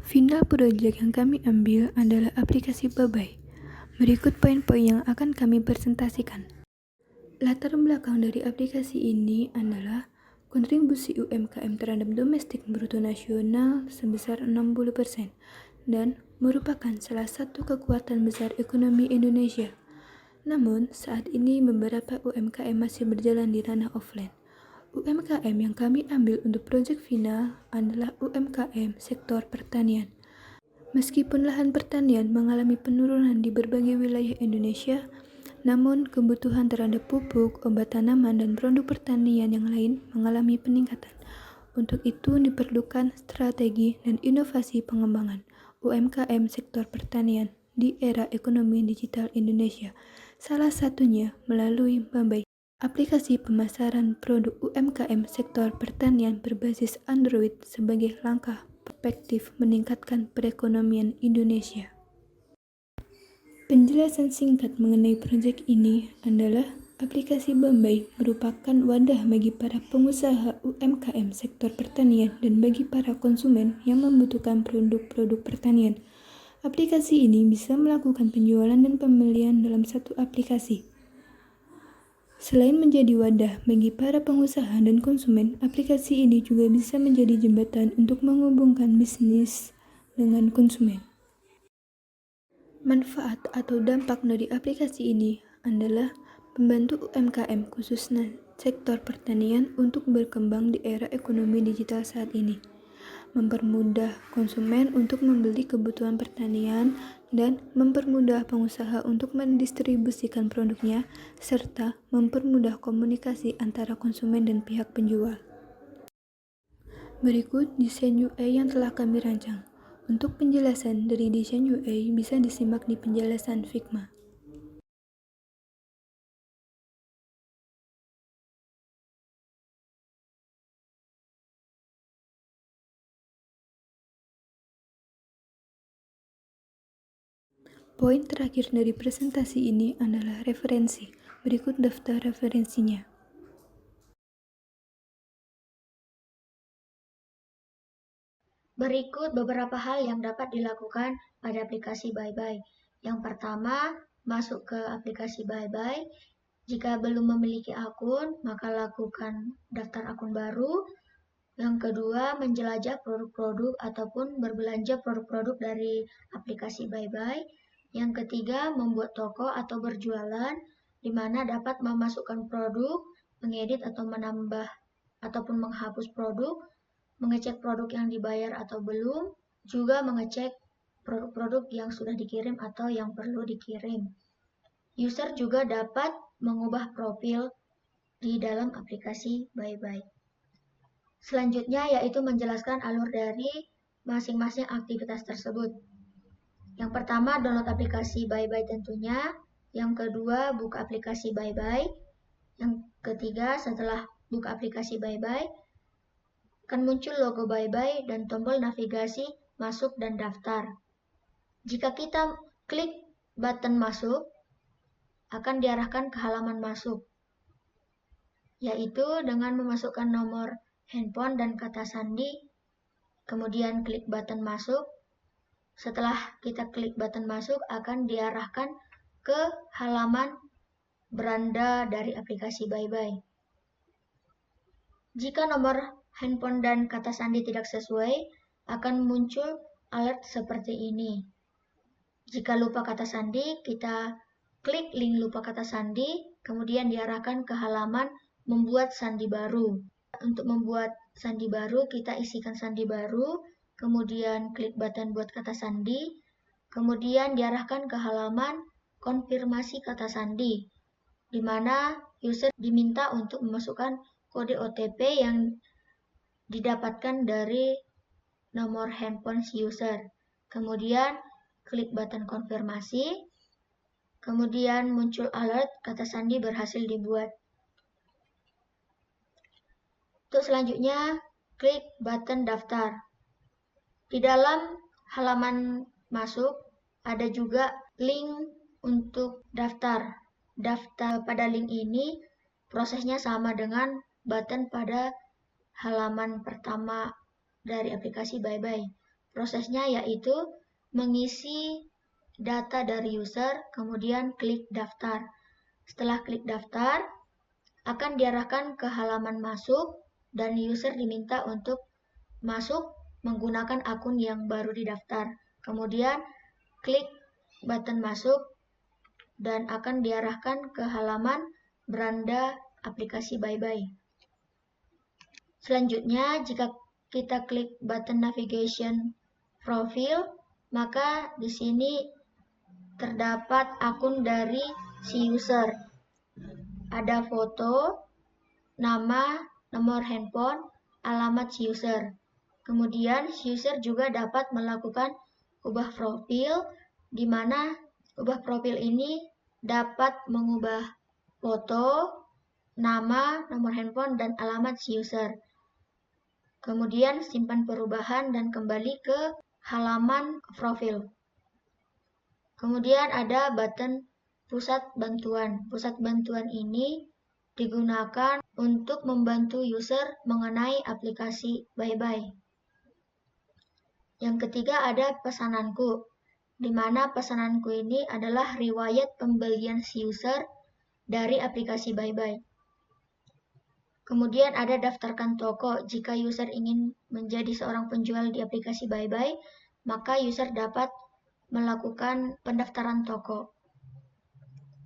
Final project yang kami ambil adalah aplikasi Babai. Berikut poin-poin yang akan kami presentasikan. Latar belakang dari aplikasi ini adalah kontribusi UMKM terhadap domestik bruto nasional sebesar 60% dan merupakan salah satu kekuatan besar ekonomi Indonesia. Namun, saat ini beberapa UMKM masih berjalan di ranah offline. UMKM yang kami ambil untuk proyek final adalah UMKM sektor pertanian. Meskipun lahan pertanian mengalami penurunan di berbagai wilayah Indonesia, namun kebutuhan terhadap pupuk, obat tanaman, dan produk pertanian yang lain mengalami peningkatan. Untuk itu diperlukan strategi dan inovasi pengembangan UMKM sektor pertanian di era ekonomi digital Indonesia. Salah satunya melalui Babai, aplikasi pemasaran produk UMKM sektor pertanian berbasis Android sebagai langkah perspektif meningkatkan perekonomian Indonesia. Penjelasan singkat mengenai proyek ini adalah aplikasi Babai merupakan wadah bagi para pengusaha UMKM sektor pertanian dan bagi para konsumen yang membutuhkan produk-produk pertanian. Aplikasi ini bisa melakukan penjualan dan pembelian dalam satu aplikasi. Selain menjadi wadah bagi para pengusaha dan konsumen, aplikasi ini juga bisa menjadi jembatan untuk menghubungkan bisnis dengan konsumen. Manfaat atau dampak dari aplikasi ini adalah membantu UMKM khususnya sektor pertanian untuk berkembang di era ekonomi digital saat ini, mempermudah konsumen untuk membeli kebutuhan pertanian, dan mempermudah pengusaha untuk mendistribusikan produknya, serta mempermudah komunikasi antara konsumen dan pihak penjual. Berikut desain UI yang telah kami rancang. Untuk penjelasan dari desain UI bisa disimak di penjelasan Figma. Poin terakhir dari presentasi ini adalah referensi. Berikut daftar referensinya. Berikut beberapa hal yang dapat dilakukan pada aplikasi Babai. Yang pertama, masuk ke aplikasi Babai. Jika belum memiliki akun, maka lakukan daftar akun baru. Yang kedua, menjelajah produk-produk ataupun berbelanja produk-produk dari aplikasi Babai. Yang ketiga, membuat toko atau berjualan, di mana dapat memasukkan produk, mengedit atau menambah ataupun menghapus produk, mengecek produk yang dibayar atau belum, juga mengecek produk-produk yang sudah dikirim atau yang perlu dikirim. User juga dapat mengubah profil di dalam aplikasi Babai. Selanjutnya yaitu menjelaskan alur dari masing-masing aktivitas tersebut. Yang pertama, download aplikasi Babai tentunya. Yang kedua, buka aplikasi Babai. Yang ketiga, setelah buka aplikasi Babai, akan muncul logo Babai dan tombol navigasi masuk dan daftar. Jika kita klik button masuk, akan diarahkan ke halaman masuk, yaitu dengan memasukkan nomor handphone dan kata sandi, kemudian klik button masuk. Setelah kita klik button masuk, akan diarahkan ke halaman beranda dari aplikasi Babai. Jika nomor handphone dan kata sandi tidak sesuai, akan muncul alert seperti ini. Jika lupa kata sandi, kita klik link lupa kata sandi, kemudian diarahkan ke halaman membuat sandi baru. Untuk membuat sandi baru, kita isikan sandi baru, kemudian klik button buat kata sandi, kemudian diarahkan ke halaman konfirmasi kata sandi, di mana user diminta untuk memasukkan kode OTP yang didapatkan dari nomor handphone si user. Kemudian klik button konfirmasi, kemudian muncul alert kata sandi berhasil dibuat. Untuk selanjutnya, klik button daftar. Di dalam halaman masuk ada juga link untuk daftar. Daftar pada link ini prosesnya sama dengan button pada halaman pertama dari aplikasi Babai. Prosesnya yaitu mengisi data dari user, kemudian klik daftar. Setelah klik daftar, akan diarahkan ke halaman masuk dan user diminta untuk masuk menggunakan akun yang baru didaftar. Kemudian klik button masuk dan akan diarahkan ke halaman beranda aplikasi ByBy. Selanjutnya, jika kita klik button navigation profile, maka di sini terdapat akun dari si user. Ada foto, nama, nomor handphone, alamat si user. Kemudian si user juga dapat melakukan ubah profil, di mana ubah profil ini dapat mengubah foto, nama, nomor handphone, dan alamat si user. Kemudian simpan perubahan dan kembali ke halaman profil. Kemudian ada button pusat bantuan. Pusat bantuan ini digunakan untuk membantu user mengenai aplikasi ByBy. Yang ketiga ada pesananku, di mana pesananku ini adalah riwayat pembelian si user dari aplikasi ByBy. Kemudian ada daftarkan toko. Jika user ingin menjadi seorang penjual di aplikasi ByBy, maka user dapat melakukan pendaftaran toko.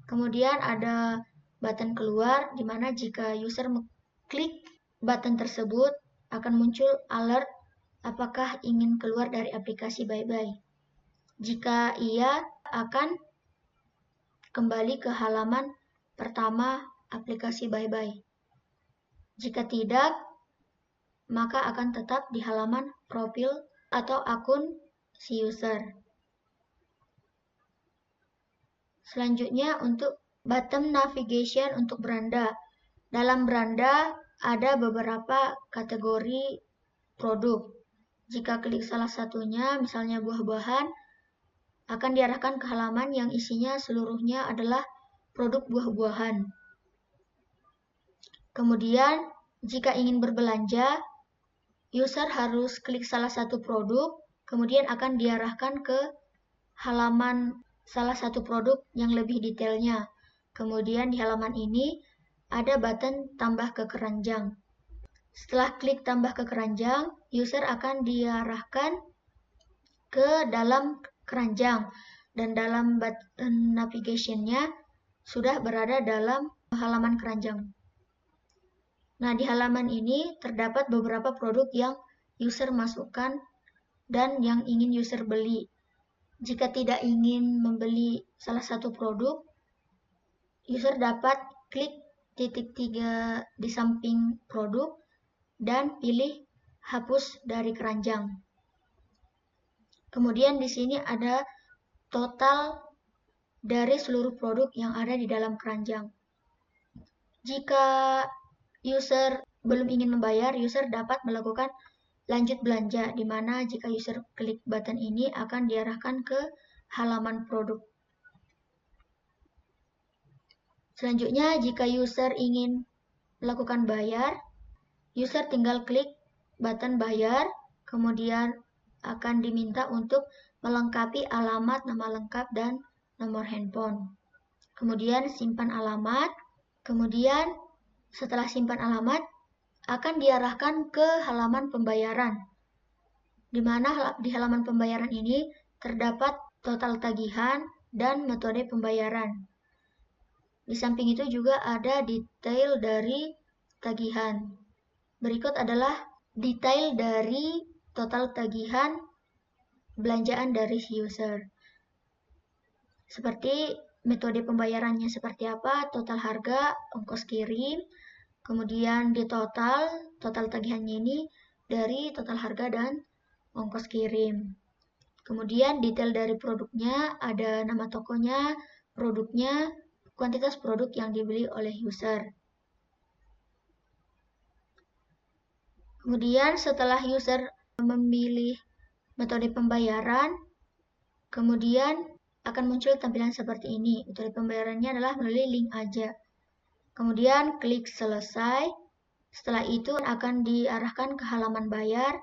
Kemudian ada button keluar, di mana jika user mengklik button tersebut akan muncul alert apakah ingin keluar dari aplikasi ByBy. Jika iya, akan kembali ke halaman pertama aplikasi ByBy. Jika tidak, maka akan tetap di halaman profil atau akun si user. Selanjutnya untuk button navigation untuk beranda. Dalam beranda ada beberapa kategori produk. Jika klik salah satunya, misalnya buah-buahan, akan diarahkan ke halaman yang isinya seluruhnya adalah produk buah-buahan. Kemudian, jika ingin berbelanja, user harus klik salah satu produk, kemudian akan diarahkan ke halaman salah satu produk yang lebih detailnya. Kemudian di halaman ini ada button tambah ke keranjang. Setelah klik tambah ke keranjang, user akan diarahkan ke dalam keranjang dan dalam button navigation-nya sudah berada dalam halaman keranjang. Nah, di halaman ini terdapat beberapa produk yang user masukkan dan yang ingin user beli. Jika tidak ingin membeli salah satu produk, user dapat klik titik 3 di samping produk dan pilih hapus dari keranjang. Kemudian di sini ada total dari seluruh produk yang ada di dalam keranjang. Jika user belum ingin membayar, user dapat melakukan lanjut belanja, di mana jika user klik button ini akan diarahkan ke halaman produk. Selanjutnya, jika user ingin melakukan bayar, user tinggal klik button bayar, kemudian akan diminta untuk melengkapi alamat, nama lengkap, dan nomor handphone. Kemudian simpan alamat, kemudian setelah simpan alamat, akan diarahkan ke halaman pembayaran, di mana di halaman pembayaran ini terdapat total tagihan dan metode pembayaran. Di samping itu juga ada detail dari tagihan. Berikut adalah detail dari total tagihan belanjaan dari user. Seperti metode pembayarannya seperti apa, total harga, ongkos kirim, kemudian di total tagihannya ini dari total harga dan ongkos kirim. Kemudian detail dari produknya, ada nama tokonya, produknya, kuantitas produk yang dibeli oleh user. Kemudian setelah user memilih metode pembayaran, kemudian akan muncul tampilan seperti ini. Metode pembayarannya adalah melalui link aja. Kemudian klik selesai. Setelah itu akan diarahkan ke halaman bayar.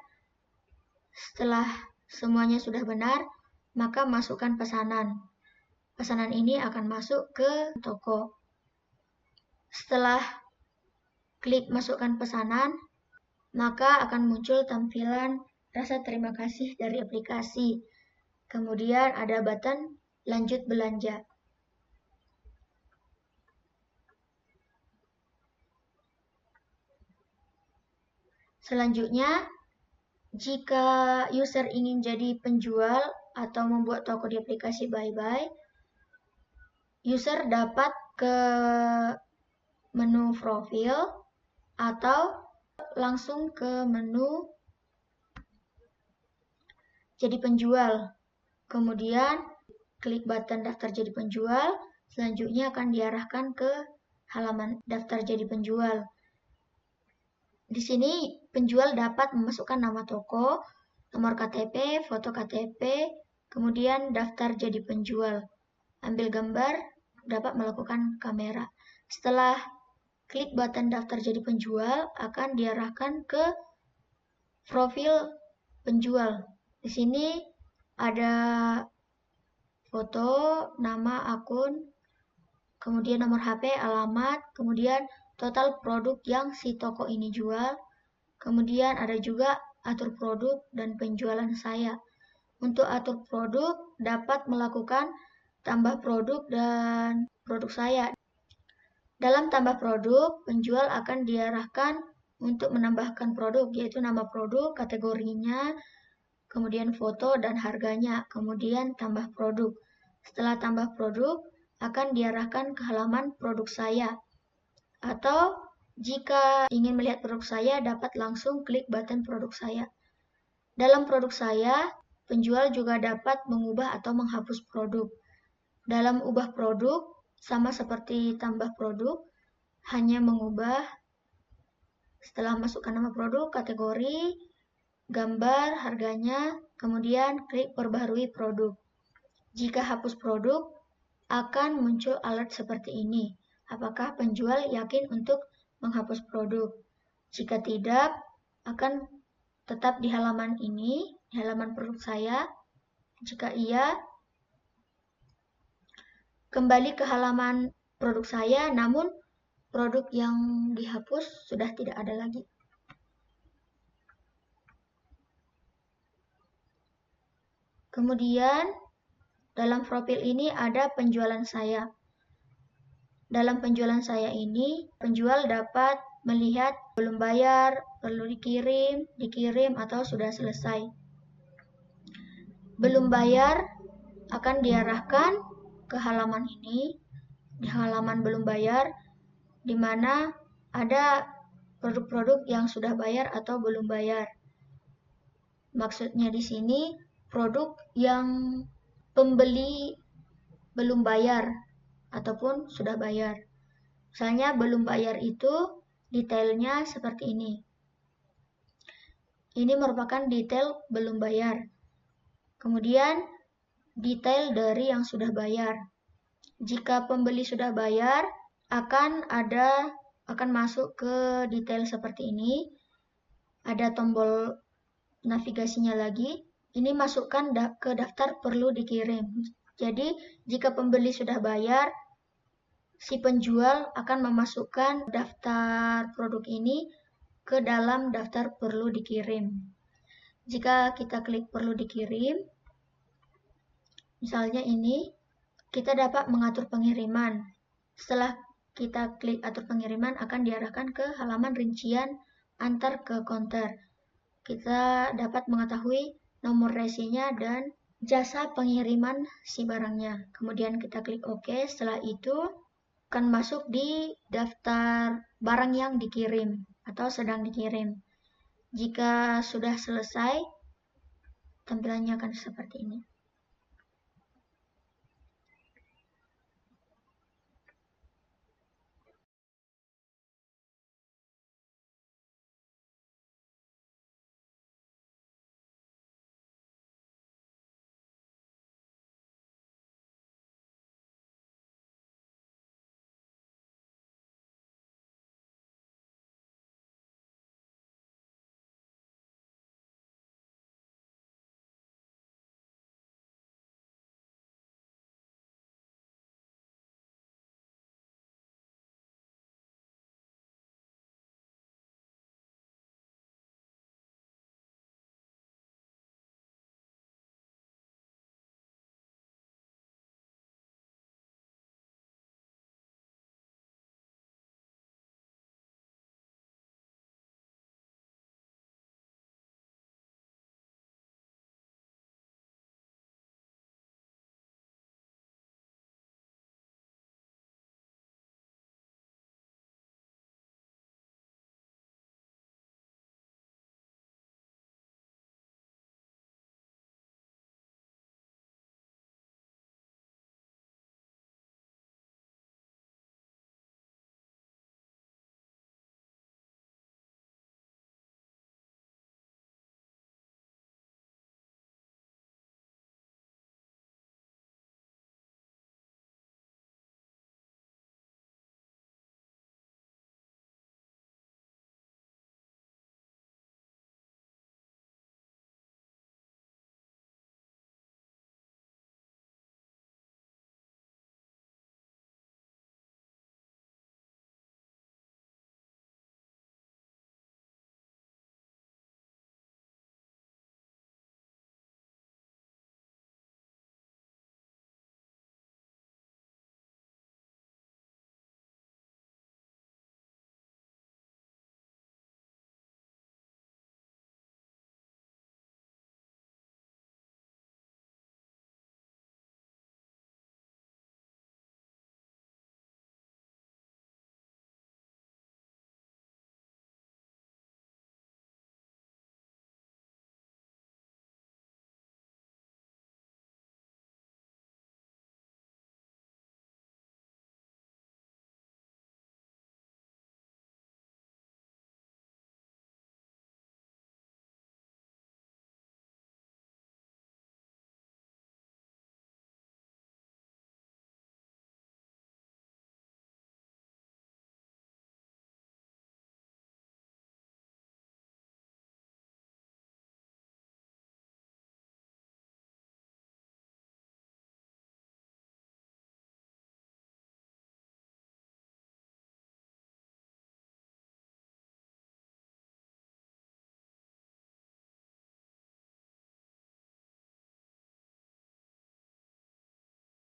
Setelah semuanya sudah benar, maka masukkan pesanan. Pesanan ini akan masuk ke toko. Setelah klik masukkan pesanan, maka akan muncul tampilan rasa terima kasih dari aplikasi. Kemudian ada button lanjut belanja. Selanjutnya, jika user ingin jadi penjual atau membuat toko di aplikasi BuyBuy, user dapat ke menu profil atau langsung ke menu jadi penjual. Kemudian klik button daftar jadi penjual, selanjutnya akan diarahkan ke halaman daftar jadi penjual. Di sini penjual dapat memasukkan nama toko, nomor KTP, foto KTP, kemudian daftar jadi penjual. Ambil gambar, dapat melakukan kamera. Setelah klik button daftar jadi penjual, akan diarahkan ke profil penjual. Di sini ada foto, nama akun, kemudian nomor HP, alamat, kemudian total produk yang si toko ini jual. Kemudian ada juga atur produk dan penjualan saya. Untuk atur produk dapat melakukan tambah produk dan produk saya. Dalam tambah produk, penjual akan diarahkan untuk menambahkan produk, yaitu nama produk, kategorinya, kemudian foto dan harganya, kemudian tambah produk. Setelah tambah produk, akan diarahkan ke halaman produk saya. Atau jika ingin melihat produk saya, dapat langsung klik button produk saya. Dalam produk saya, penjual juga dapat mengubah atau menghapus produk. Dalam ubah produk, sama seperti tambah produk, hanya mengubah setelah masukkan nama produk, kategori, gambar, harganya, kemudian klik perbarui produk. Jika hapus produk, akan muncul alert seperti ini. Apakah penjual yakin untuk menghapus produk? Jika tidak, akan tetap di halaman ini, di halaman produk saya. Jika iya, kembali ke halaman produk saya, namun produk yang dihapus sudah tidak ada lagi. Kemudian, dalam profil ini ada penjualan saya. Dalam penjualan saya ini, penjual dapat melihat belum bayar, perlu dikirim, atau sudah selesai. Belum bayar akan diarahkan ke halaman ini, di halaman belum bayar, di mana ada produk-produk yang sudah bayar atau belum bayar. Maksudnya di sini produk yang pembeli belum bayar ataupun sudah bayar. Misalnya belum bayar itu detailnya seperti ini. Ini merupakan detail belum bayar. Kemudian detail dari yang sudah bayar. Jika pembeli sudah bayar, akan masuk ke detail seperti ini. Ada tombol navigasinya lagi. Ini masukkan ke daftar perlu dikirim. Jadi, jika pembeli sudah bayar, si penjual akan memasukkan daftar produk ini ke dalam daftar perlu dikirim. Jika kita klik perlu dikirim, misalnya ini, kita dapat mengatur pengiriman. Setelah kita klik atur pengiriman, akan diarahkan ke halaman rincian antar ke konter. Kita dapat mengetahui nomor resinya dan jasa pengiriman si barangnya. Kemudian kita klik OK. Setelah itu akan masuk di daftar barang yang dikirim atau sedang dikirim. Jika sudah selesai, tampilannya akan seperti ini.